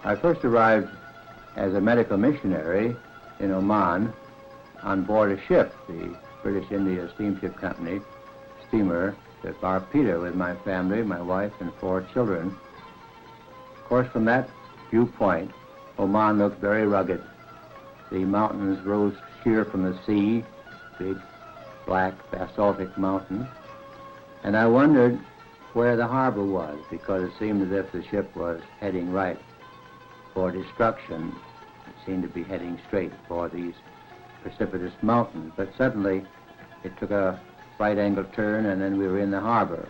I first arrived as a medical missionary in Oman on board a ship, the British India Steamship Company steamer, the Barpita, with my family, my wife, and 4 children. Of course, from that viewpoint, Oman looked very rugged. The mountains rose sheer from the sea, big, black, basaltic mountains. And I wondered where the harbor was, because it seemed as if the ship was heading right for destruction. It seemed to be heading straight for these precipitous mountains. But suddenly, it took a right-angle turn, and then we were in the harbor.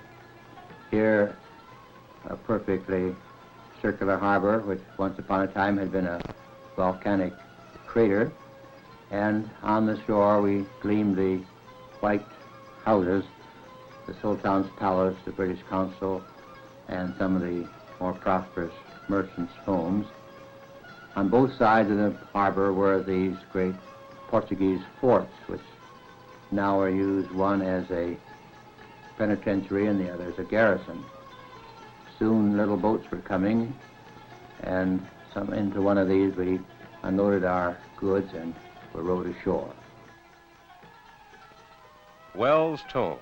Here, a perfectly circular harbor, which once upon a time had been a volcanic crater, and on the shore we gleamed the white houses, the Sultan's Palace, the British Consul, and some of the more prosperous merchants' homes. On both sides of the harbor were these great Portuguese forts, which now are used, one as a penitentiary and the other as a garrison. Soon little boats were coming, and into one of these we unloaded our goods and were rowed ashore. Wells Thoms,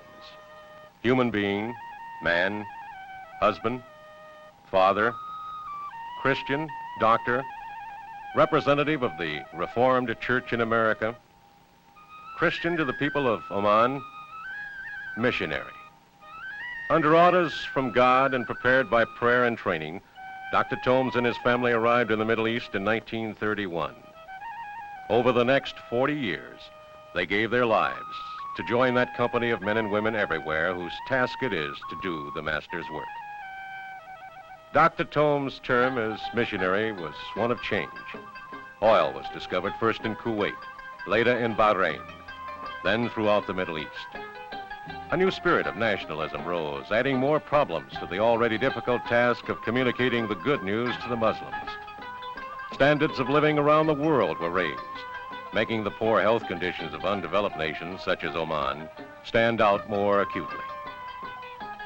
human being, man, husband, father, Christian, doctor, representative of the Reformed Church in America, Christian to the people of Oman, missionary. Under orders from God and prepared by prayer and training, Dr. Thoms and his family arrived in the Middle East in 1931. Over the next 40 years, they gave their lives to join that company of men and women everywhere whose task it is to do the Master's work. Dr. Thoms' term as missionary was one of change. Oil was discovered first in Kuwait, later in Bahrain, then throughout the Middle East. A new spirit of nationalism rose, adding more problems to the already difficult task of communicating the good news to the Muslims. Standards of living around the world were raised, making the poor health conditions of undeveloped nations such as Oman stand out more acutely.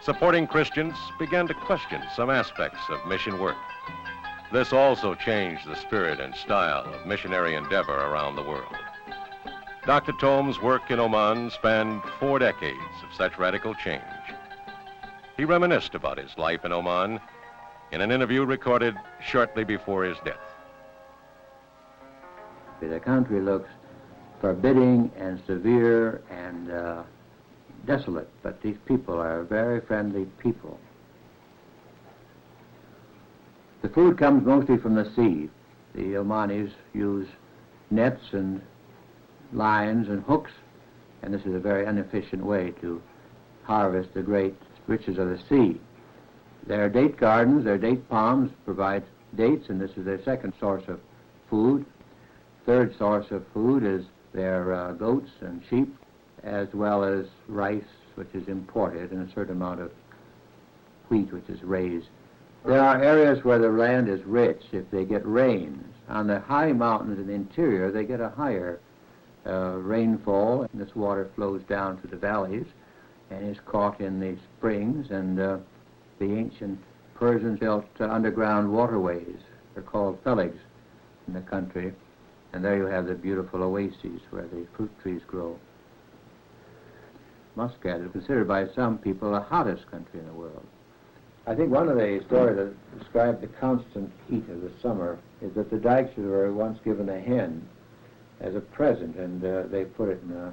Supporting Christians began to question some aspects of mission work. This also changed the spirit and style of missionary endeavor around the world. Dr. Thoms' work in Oman spanned 4 decades of such radical change. He reminisced about his life in Oman in an interview recorded shortly before his death. The country looks forbidding and severe and desolate, but these people are very friendly people. The food comes mostly from the sea. The Omanis use nets and lines and hooks, and this is a very inefficient way to harvest the great riches of the sea. Their date gardens, their date palms provide dates, and this is their second source of food. Third source of food is their goats and sheep, as well as rice, which is imported, and a certain amount of wheat, which is raised. There are areas where the land is rich if they get rains. On the high mountains in the interior, they get a higher rainfall, and this water flows down to the valleys and is caught in the springs, and the ancient Persians built underground waterways. They're called feligs in the country, and there you have the beautiful oases where the fruit trees grow. Muscat is considered by some people the hottest country in the world. I think one of the stories that describe the constant heat of the summer is that the Dykes were once given a hen as a present, and they put it in a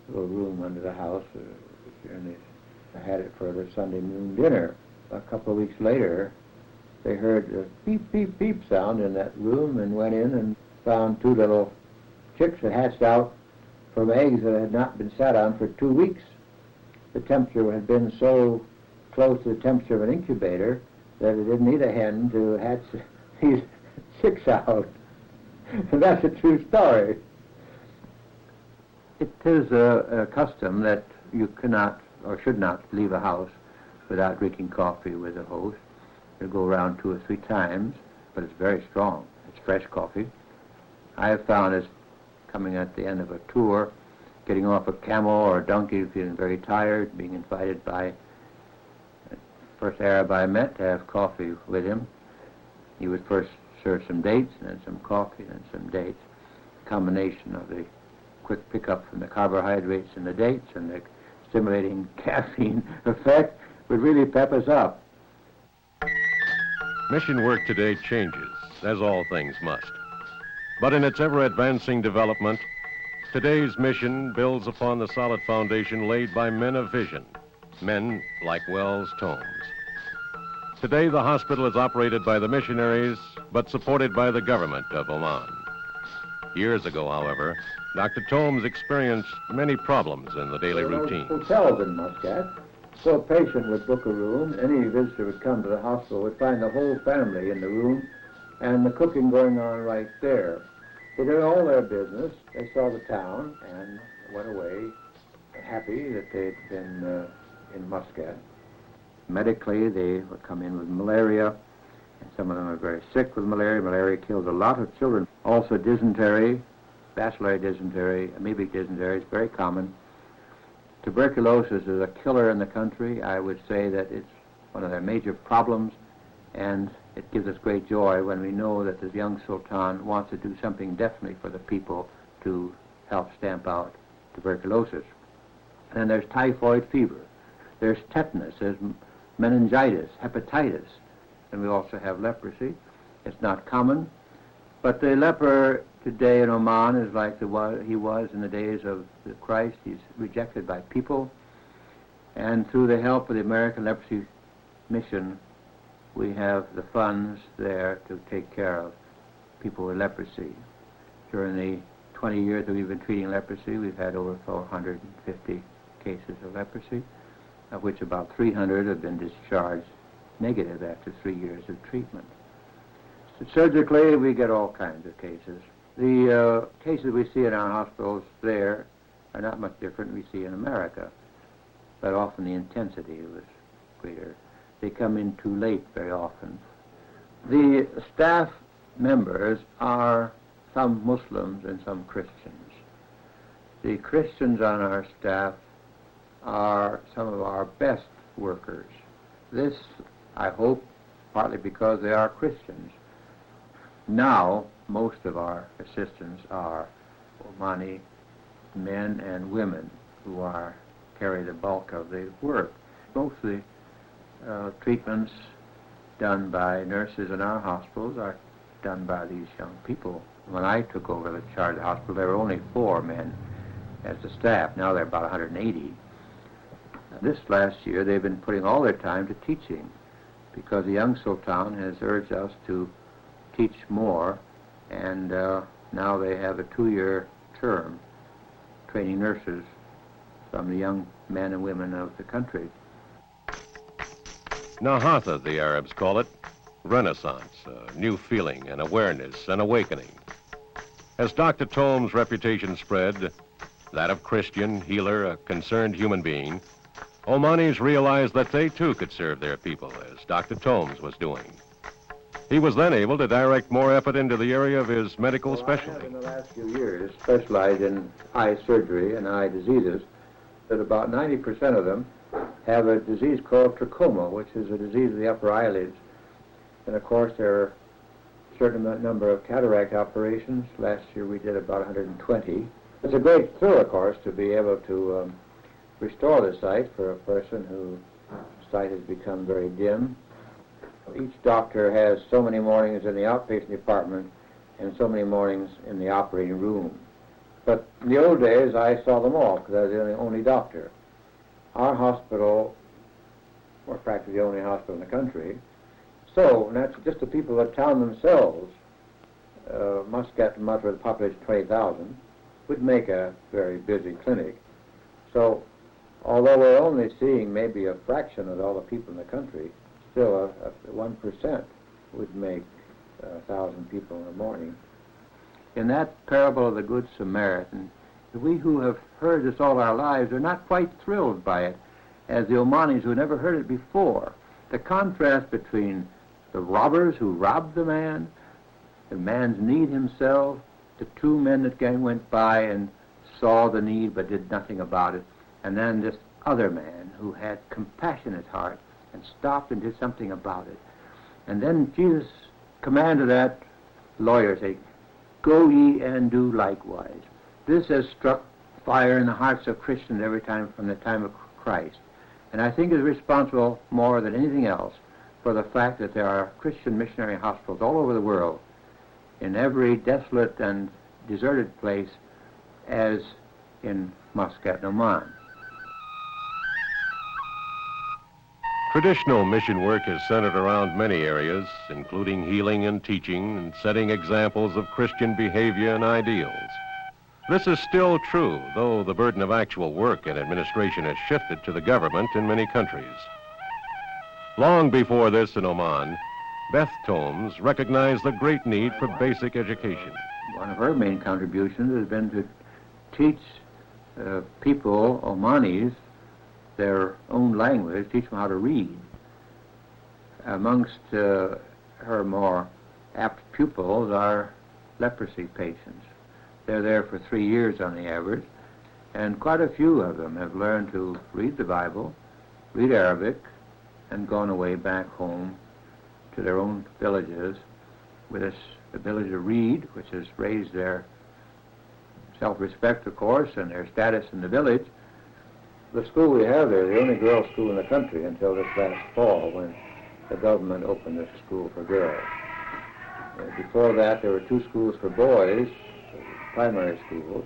little room under the house, and they had it for their Sunday noon dinner. A couple of weeks later, they heard a beep, beep, beep sound in that room and went in and found 2 little chicks that hatched out from eggs that had not been sat on for 2 weeks. The temperature had been so close to the temperature of an incubator that it didn't need a hen to hatch these chicks out. And that's a true story. It is a custom that you cannot or should not leave a house without drinking coffee with the host. You'll go around 2 or 3 times, but it's very strong. It's fresh coffee. I have found as coming at the end of a tour, getting off a camel or a donkey, feeling very tired, being invited by the first Arab I met to have coffee with him. He would first serve some dates and then some coffee and some dates. Combination of the quick pickup from the carbohydrates and the dates and the stimulating caffeine effect would really pep us up. Mission work today changes, as all things must. But in its ever-advancing development, today's mission builds upon the solid foundation laid by men of vision, men like Wells Thoms. Today, the hospital is operated by the missionaries, but supported by the government of Oman. Years ago, however, Dr. Thoms experienced many problems in the daily routine. Hotels in Muscat, so a patient would book a room, any visitor would come to the hospital, would find the whole family in the room, and the cooking going on right there. They did all their business, they saw the town, and went away happy that they'd been in Muscat. Medically, they would come in with malaria, and some of them are very sick with malaria. Malaria kills a lot of children. Also dysentery, bacillary dysentery, amoebic dysentery is very common. Tuberculosis is a killer in the country. I would say that it's one of their major problems, and it gives us great joy when we know that this young Sultan wants to do something definitely for the people to help stamp out tuberculosis. And then there's typhoid fever. There's tetanus. There's meningitis, hepatitis, and we also have leprosy. It's not common, but the leper today in Oman is like he was in the days of the Christ. He's rejected by people, and through the help of the American Leprosy Mission, we have the funds there to take care of people with leprosy. During the 20 years that we've been treating leprosy, we've had over 450 cases of leprosy, of which about 300 have been discharged negative after 3 years of treatment. So surgically, we get all kinds of cases. The cases we see in our hospitals there are not much different than we see in America, but often the intensity was greater. They come in too late very often. The staff members are some Muslims and some Christians. The Christians on our staff are some of our best workers. This, I hope, partly because they are Christians. Now, most of our assistants are Omani men and women who carry the bulk of the work. Most of the treatments done by nurses in our hospitals are done by these young people. When I took over the charge of the hospital, there were only 4 men as the staff. Now there are about 180. This last year, they've been putting all their time to teaching, because the young Sultan has urged us to teach more, and now they have a 2-year term training nurses from the young men and women of the country. Nahatha, the Arabs call it, renaissance, a new feeling, an awareness, an awakening. As Dr. Thoms' reputation spread, that of Christian, healer, a concerned human being, Omanis realized that they too could serve their people, as Dr. Thoms was doing. He was then able to direct more effort into the area of his medical specialty. I have in the last few years specialized in eye surgery and eye diseases, that about 90% of them have a disease called trachoma, which is a disease of the upper eyelids. And of course, there are a certain number of cataract operations. Last year we did about 120. It's a great thrill, of course, to be able to restore the sight for a person whose sight has become very dim. Each doctor has so many mornings in the outpatient department and so many mornings in the operating room. But in the old days, I saw them all because I was the only doctor. Our hospital, or practically the only hospital in the country, so that's just the people of the town themselves, Muscat and Butler, the population of 20,000, would make a very busy clinic. So although we're only seeing maybe a fraction of all the people in the country, still 1% would make 1,000 people in the morning. In that parable of the Good Samaritan, we who have heard this all our lives are not quite thrilled by it, as the Omanis who never heard it before. The contrast between the robbers who robbed the man's need himself, the 2 men that went by and saw the need but did nothing about it, and then this other man who had compassionate heart and stopped and did something about it. And then Jesus commanded that lawyers say, "Go ye and do likewise." This has struck fire in the hearts of Christians every time from the time of Christ. And I think is responsible more than anything else for the fact that there are Christian missionary hospitals all over the world, in every desolate and deserted place, as in Muscat, Oman. Traditional mission work is centered around many areas, including healing and teaching and setting examples of Christian behavior and ideals. This is still true, though the burden of actual work and administration has shifted to the government in many countries. Long before this in Oman, Beth Thoms recognized the great need for basic education. One of her main contributions has been to teach people, Omanis, their own language, teach them how to read. Amongst her more apt pupils are leprosy patients. They're there for 3 years on the average, and quite a few of them have learned to read the Bible, read Arabic, and gone away back home to their own villages with this ability to read, which has raised their self-respect, of course, and their status in the village. The school we have there is the only girls' school in the country until this last fall, when the government opened this school for girls. Before that, there were 2 schools for boys, primary schools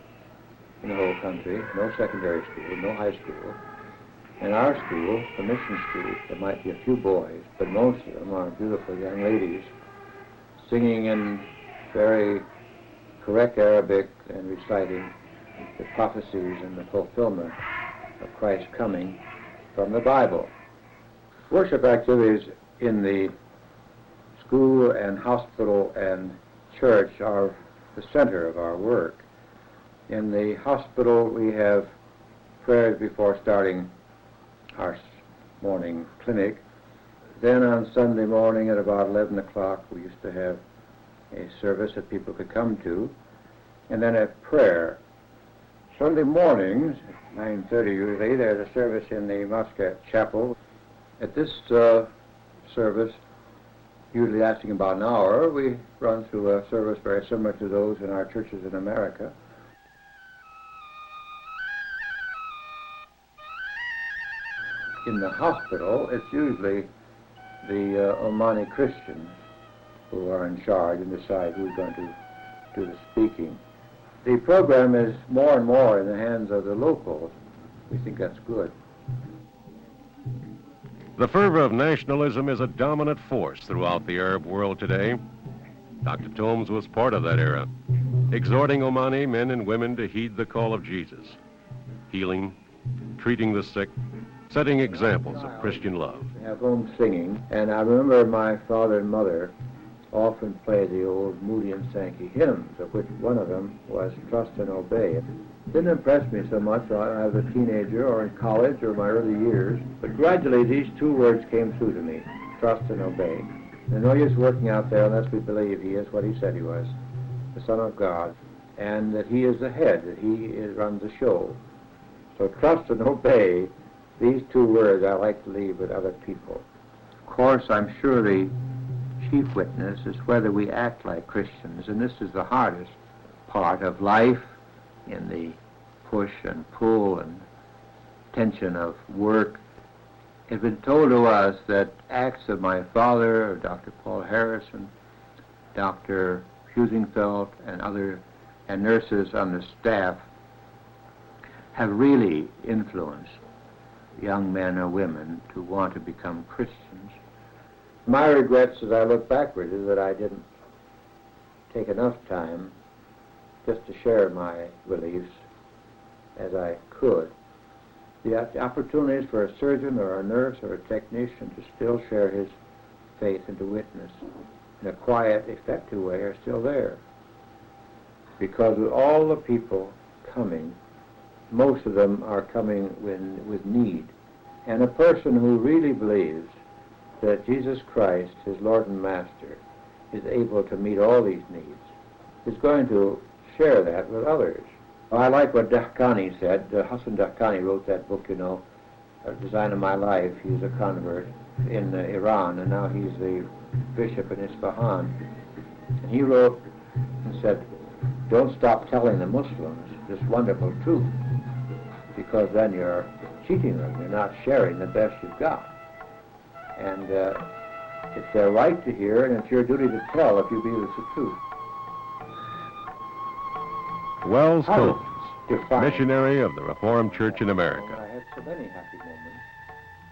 in the whole country, no secondary school, no high school. In our school, the mission school, there might be a few boys, but most of them are beautiful young ladies singing in very correct Arabic and reciting the prophecies and the fulfillment of Christ's coming from the Bible. Worship activities in the school and hospital and church are the center of our work. In the hospital, we have prayers before starting our morning clinic. Then on Sunday morning at about 11 o'clock, we used to have a service that people could come to, and then a prayer. Sunday mornings, at 9:30 usually, there's a service in the Muscat Chapel. At this service, usually lasting about an hour, we run through a service very similar to those in our churches in America. In the hospital, it's usually the Omani Christians who are in charge and decide who's going to do the speaking. The program is more and more in the hands of the locals. We think that's good. The fervor of nationalism is a dominant force throughout the Arab world today. Dr. Thoms was part of that era, exhorting Omani men and women to heed the call of Jesus, healing, treating the sick, setting examples of Christian love. We have home singing, and I remember my father and mother often play the old Moody and Sankey hymns, of which one of them was Trust and Obey. It didn't impress me so much when I was a teenager or in college or my early years, but gradually these 2 words came through to me, trust and obey. There's no use working out there unless we believe he is what he said he was, the Son of God, and that he is the head, that he runs the show. So trust and obey, these 2 words I like to leave with other people. Of course, I'm sure the chief witness is whether we act like Christians, and this is the hardest part of life in the push and pull and tension of work. It's been told to us that acts of my father, Dr. Paul Harrison, Dr. Husingfeld, and nurses on the staff have really influenced young men or women to want to become Christians. My regrets as I look backward is that I didn't take enough time just to share my beliefs as I could. The opportunities for a surgeon or a nurse or a technician to still share his faith and to witness in a quiet, effective way are still there. Because with all the people coming, most of them are coming with need. And a person who really believes that Jesus Christ, his Lord and Master, is able to meet all these needs, is going to share that with others. I like what Dahkani said. Hassan Dahkani wrote that book, Design of My Life. He was a convert in Iran, and now he's the bishop in Isfahan. And he wrote and said, don't stop telling the Muslims this wonderful truth, because then you're cheating them. You're not sharing the best you've got. And it's their right to hear, and it's your duty to tell if you believe it's the truth. Wells Thoms, missionary of the Reformed Church in America. I had so many happy moments.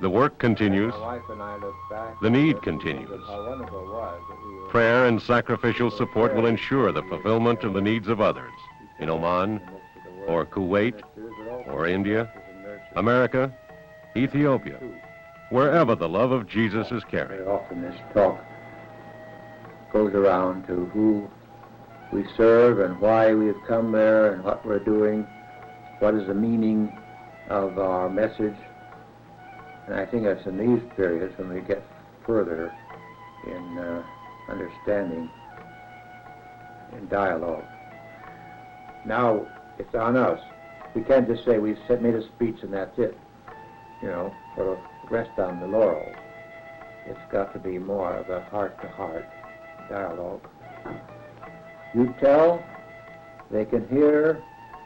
The work continues. My wife and I look back. The need continues. How wonderful it was that we were Prayer and sacrificial support will ensure the fulfillment of the needs of others in Oman, or Kuwait, or India, America, Ethiopia, wherever the love of Jesus is carried. Very often this talk goes around to who we serve and why we have come there and what we're doing, what is the meaning of our message. And I think it's in these periods when we get further in understanding, in dialogue. Now it's on us. We can't just say we've made a speech and that's it, sort of rest on the laurels. It's got to be more of a heart-to-heart dialogue. You tell, they can hear,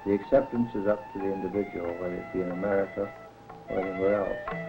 the acceptance is up to the individual, whether it be in America or anywhere else.